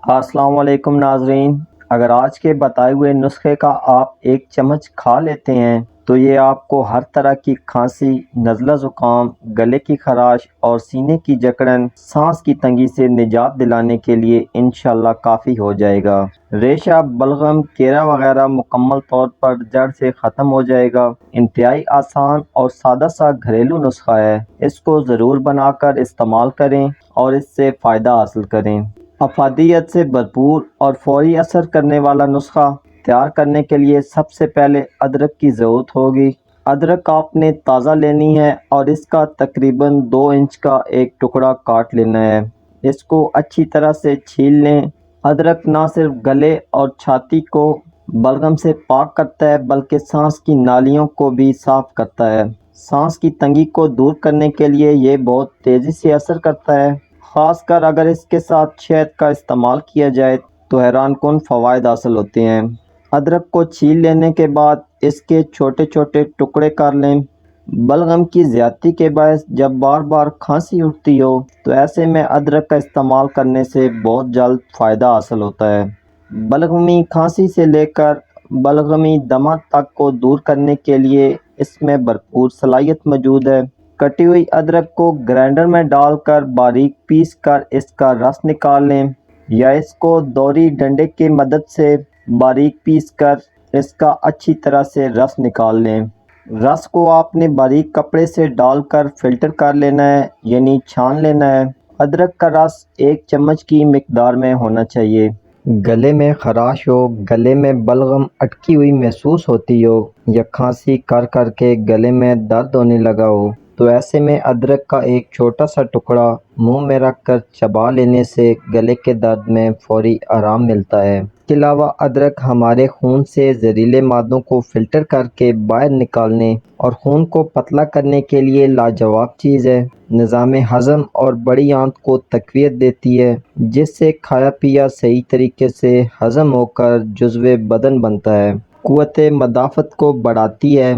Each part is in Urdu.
السلام علیکم ناظرین، اگر آج کے بتائے ہوئے نسخے کا آپ ایک چمچ کھا لیتے ہیں تو یہ آپ کو ہر طرح کی کھانسی، نزلہ زکام، گلے کی خراش اور سینے کی جکڑن، سانس کی تنگی سے نجات دلانے کے لیے انشاءاللہ کافی ہو جائے گا۔ ریشہ، بلغم، کیرا وغیرہ مکمل طور پر جڑ سے ختم ہو جائے گا۔ انتہائی آسان اور سادہ سا گھریلو نسخہ ہے، اس کو ضرور بنا کر استعمال کریں اور اس سے فائدہ حاصل کریں۔ افادیت سے بھرپور اور فوری اثر کرنے والا نسخہ تیار کرنے کے لیے سب سے پہلے ادرک کی ضرورت ہوگی۔ ادرک آپ نے تازہ لینی ہے اور اس کا تقریباً 2 انچ کا ایک ٹکڑا کاٹ لینا ہے۔ اس کو اچھی طرح سے چھیل لیں۔ ادرک نہ صرف گلے اور چھاتی کو بلغم سے پاک کرتا ہے بلکہ سانس کی نالیوں کو بھی صاف کرتا ہے۔ سانس کی تنگی کو دور کرنے کے لیے یہ بہت تیزی سے اثر کرتا ہے، خاص کر اگر اس کے ساتھ شہد کا استعمال کیا جائے تو حیران کن فوائد حاصل ہوتے ہیں۔ ادرک کو چھیل لینے کے بعد اس کے چھوٹے چھوٹے ٹکڑے کر لیں۔ بلغم کی زیادتی کے باعث جب بار بار کھانسی اٹھتی ہو تو ایسے میں ادرک کا استعمال کرنے سے بہت جلد فائدہ حاصل ہوتا ہے۔ بلغمی کھانسی سے لے کر بلغمی دمہ تک کو دور کرنے کے لیے اس میں بھرپور صلاحیت موجود ہے۔ کٹی ہوئی ادرک کو گرائنڈر میں ڈال کر باریک پیس کر اس کا رس نکال لیں، یا اس کو دوری ڈنڈے کی مدد سے باریک پیس کر اس کا اچھی طرح سے رس نکال لیں۔ رس کو آپ نے باریک کپڑے سے ڈال کر فلٹر کر لینا ہے، یعنی چھان لینا ہے۔ ادرک کا رس 1 چمچ کی مقدار میں ہونا چاہیے۔ گلے میں خراش ہو، گلے میں بلغم اٹکی ہوئی محسوس ہوتی ہو یا کھانسی کر کر کے گلے میں درد ہونے لگا ہو تو ایسے میں ادرک کا ایک چھوٹا سا ٹکڑا منہ میں رکھ کر چبا لینے سے گلے کے درد میں فوری آرام ملتا ہے۔ اس کے علاوہ ادرک ہمارے خون سے زہریلے مادوں کو فلٹر کر کے باہر نکالنے اور خون کو پتلا کرنے کے لیے لاجواب چیز ہے۔ نظام ہضم اور بڑی آنت کو تقویت دیتی ہے، جس سے کھایا پیا صحیح طریقے سے ہضم ہو کر جزو بدن بنتا ہے۔ قوت مدافعت کو بڑھاتی ہے،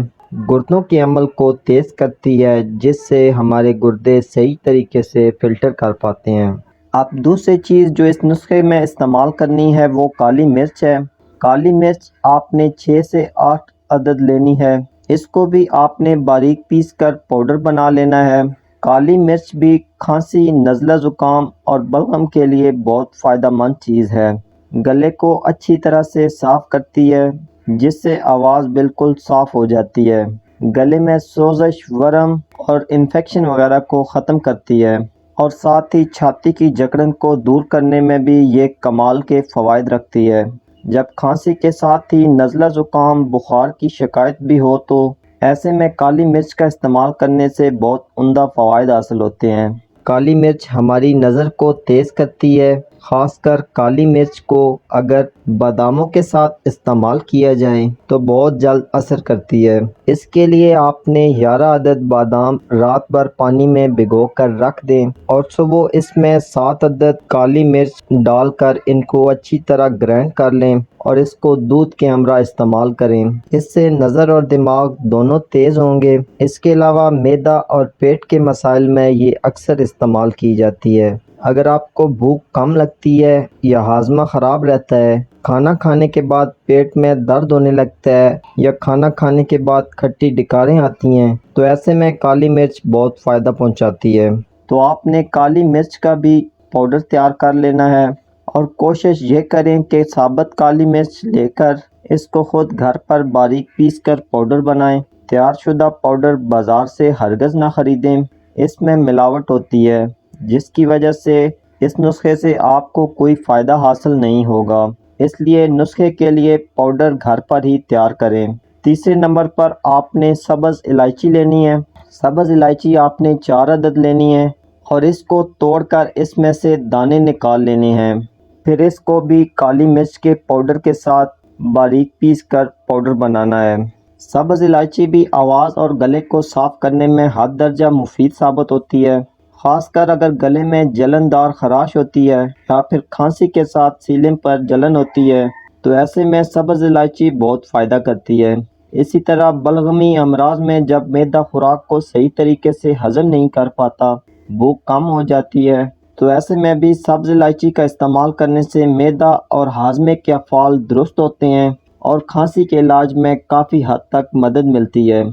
گردوں کے عمل کو تیز کرتی ہے، جس سے ہمارے گردے صحیح طریقے سے فلٹر کر پاتے ہیں۔ اب دوسری چیز جو اس نسخے میں استعمال کرنی ہے وہ کالی مرچ ہے۔ کالی مرچ آپ نے 6 سے 8 عدد لینی ہے۔ اس کو بھی آپ نے باریک پیس کر پاؤڈر بنا لینا ہے۔ کالی مرچ بھی کھانسی، نزلہ زکام اور بلغم کے لیے بہت فائدہ مند چیز ہے۔ گلے کو اچھی طرح سے صاف کرتی ہے، جس سے آواز بالکل صاف ہو جاتی ہے۔ گلے میں سوزش، ورم اور انفیکشن وغیرہ کو ختم کرتی ہے، اور ساتھ ہی چھاتی کی جکڑن کو دور کرنے میں بھی یہ کمال کے فوائد رکھتی ہے۔ جب کھانسی کے ساتھ ہی نزلہ زکام، بخار کی شکایت بھی ہو تو ایسے میں کالی مرچ کا استعمال کرنے سے بہت عمدہ فوائد حاصل ہوتے ہیں۔ کالی مرچ ہماری نظر کو تیز کرتی ہے، خاص کر کالی مرچ کو اگر باداموں کے ساتھ استعمال کیا جائے تو بہت جلد اثر کرتی ہے۔ اس کے لیے آپ نے 11 عدد بادام رات بھر پانی میں بھگو کر رکھ دیں اور صبح اس میں 7 عدد کالی مرچ ڈال کر ان کو اچھی طرح گرائنڈ کر لیں اور اس کو دودھ کے ہمراہ استعمال کریں۔ اس سے نظر اور دماغ دونوں تیز ہوں گے۔ اس کے علاوہ معدہ اور پیٹ کے مسائل میں یہ اکثر استعمال کی جاتی ہے۔ اگر آپ کو بھوک کم لگتی ہے یا ہاضمہ خراب رہتا ہے، کھانا کھانے کے بعد پیٹ میں درد ہونے لگتا ہے یا کھانا کھانے کے بعد کھٹی ڈکاریں آتی ہیں تو ایسے میں کالی مرچ بہت فائدہ پہنچاتی ہے۔ تو آپ نے کالی مرچ کا بھی پاؤڈر تیار کر لینا ہے، اور کوشش یہ کریں کہ ثابت کالی مرچ لے کر اس کو خود گھر پر باریک پیس کر پاؤڈر بنائیں۔ تیار شدہ پاؤڈر بازار سے ہرگز نہ خریدیں، اس میں ملاوٹ ہوتی ہے، جس کی وجہ سے اس نسخے سے آپ کو کوئی فائدہ حاصل نہیں ہوگا۔ اس لیے نسخے کے لیے پاؤڈر گھر پر ہی تیار کریں۔ تیسرے نمبر پر آپ نے سبز الائچی لینی ہے۔ سبز الائچی آپ نے 4 عدد لینی ہے اور اس کو توڑ کر اس میں سے دانے نکال لینے ہیں۔ پھر اس کو بھی کالی مرچ کے پاؤڈر کے ساتھ باریک پیس کر پاؤڈر بنانا ہے۔ سبز الائچی بھی آواز اور گلے کو صاف کرنے میں حد درجہ مفید ثابت ہوتی ہے، خاص کر اگر گلے میں جلن دار خراش ہوتی ہے یا پھر کھانسی کے ساتھ سینے پر جلن ہوتی ہے تو ایسے میں سبز الائچی بہت فائدہ کرتی ہے۔ اسی طرح بلغمی امراض میں جب معدہ خوراک کو صحیح طریقے سے ہضم نہیں کر پاتا، بھوک کم ہو جاتی ہے تو ایسے میں بھی سبز الائچی کا استعمال کرنے سے معدہ اور ہاضمے کے افعال درست ہوتے ہیں اور کھانسی کے علاج میں کافی حد تک مدد ملتی ہے۔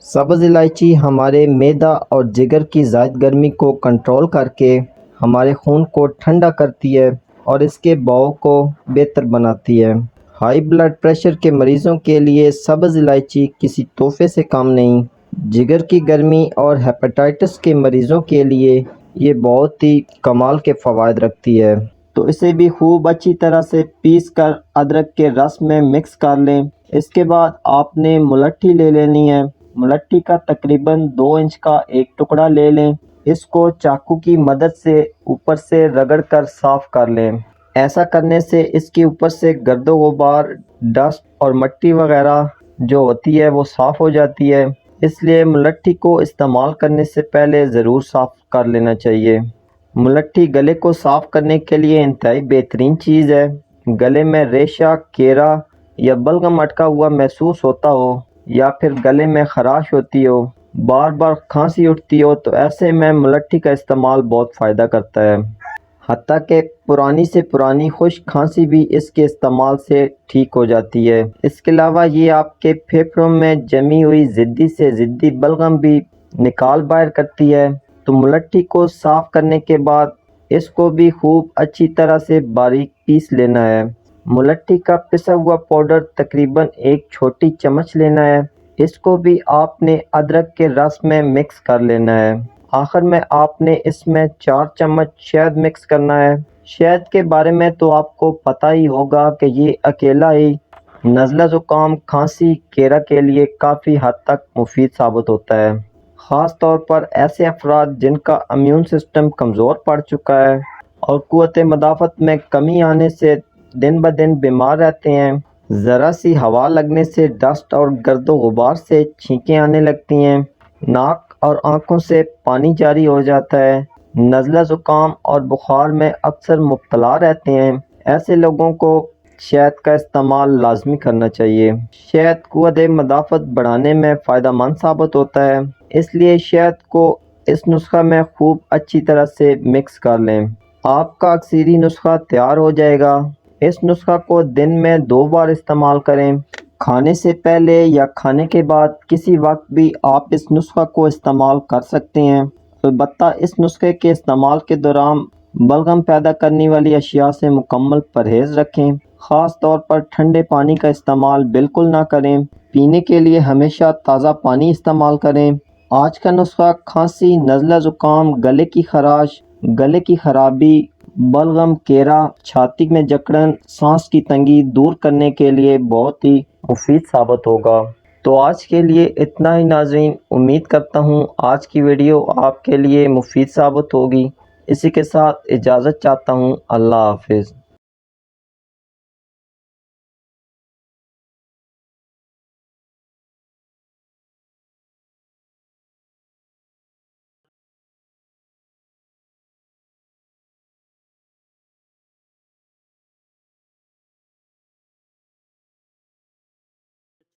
سبز الائچی ہمارے معدہ اور جگر کی زائد گرمی کو کنٹرول کر کے ہمارے خون کو ٹھنڈا کرتی ہے اور اس کے بہاؤ کو بہتر بناتی ہے۔ ہائی بلڈ پریشر کے مریضوں کے لیے سبز الائچی کسی تحفے سے کم نہیں۔ جگر کی گرمی اور ہیپاٹائٹس کے مریضوں کے لیے یہ بہت ہی کمال کے فوائد رکھتی ہے۔ تو اسے بھی خوب اچھی طرح سے پیس کر ادرک کے رس میں مکس کر لیں۔ اس کے بعد آپ نے ملٹھی لے لینی ہے۔ ملٹھی کا تقریباً 2 انچ کا ایک ٹکڑا لے لیں۔ اس کو چاقو کی مدد سے اوپر سے رگڑ کر صاف کر لیں۔ ایسا کرنے سے اس کے اوپر سے گرد و غبار، ڈسٹ اور مٹی وغیرہ جو ہوتی ہے وہ صاف ہو جاتی ہے۔ اس لیے ملٹھی کو استعمال کرنے سے پہلے ضرور صاف کر لینا چاہیے۔ ملٹھی گلے کو صاف کرنے کے لیے انتہائی بہترین چیز ہے۔ گلے میں ریشہ، کیرا یا بلغم اٹکا ہوا محسوس ہوتا ہو یا پھر گلے میں خراش ہوتی ہو، بار بار کھانسی اٹھتی ہو، تو ایسے میں ملٹھی کا استعمال بہت فائدہ کرتا ہے۔ حتیٰ کہ پرانی سے پرانی خشک کھانسی بھی اس کے استعمال سے ٹھیک ہو جاتی ہے۔ اس کے علاوہ یہ آپ کے پھیپھڑوں میں جمی ہوئی ضدی سے ضدی بلغم بھی نکال باہر کرتی ہے۔ تو ملٹھی کو صاف کرنے کے بعد اس کو بھی خوب اچھی طرح سے باریک پیس لینا ہے۔ ملٹھی کا پسا ہوا پاؤڈر تقریباً 1 چھوٹی چمچ لینا ہے۔ اس کو بھی آپ نے ادرک کے رس میں مکس کر لینا ہے۔ آخر میں آپ نے اس میں 4 چمچ شہد مکس کرنا ہے۔ شہد کے بارے میں تو آپ کو پتہ ہی ہوگا کہ یہ اکیلا ہی نزلہ زکام، کھانسی، کیرا کے لیے کافی حد تک مفید ثابت ہوتا ہے، خاص طور پر ایسے افراد جن کا امیون سسٹم کمزور پڑ چکا ہے اور قوت مدافعت میں کمی آنے سے دن بدن بیمار رہتے ہیں۔ ذرا سی ہوا لگنے سے ڈسٹ اور گرد و غبار سے چھینکیں آنے لگتی ہیں، ناک اور آنکھوں سے پانی جاری ہو جاتا ہے، نزلہ زکام اور بخار میں اکثر مبتلا رہتے ہیں۔ ایسے لوگوں کو شہد کا استعمال لازمی کرنا چاہیے۔ شہد قوت مدافعت بڑھانے میں فائدہ مند ثابت ہوتا ہے، اس لیے شہد کو اس نسخہ میں خوب اچھی طرح سے مکس کر لیں۔ آپ کا اکثری نسخہ تیار ہو جائے گا۔ اس نسخہ کو دن میں 2 بار استعمال کریں۔ کھانے سے پہلے یا کھانے کے بعد کسی وقت بھی آپ اس نسخہ کو استعمال کر سکتے ہیں۔ البتہ اس نسخے کے استعمال کے دوران بلغم پیدا کرنے والی اشیاء سے مکمل پرہیز رکھیں، خاص طور پر ٹھنڈے پانی کا استعمال بالکل نہ کریں۔ پینے کے لیے ہمیشہ تازہ پانی استعمال کریں۔ آج کا نسخہ کھانسی، نزلہ زکام، گلے کی خراش، گلے کی خرابی، بلغم، کیرا، چھاتی میں جکڑن، سانس کی تنگی دور کرنے کے لیے بہت ہی مفید ثابت ہوگا۔ تو آج کے لیے اتنا ہی ناظرین، امید کرتا ہوں آج کی ویڈیو آپ کے لیے مفید ثابت ہوگی۔ اسی کے ساتھ اجازت چاہتا ہوں۔ اللہ حافظ۔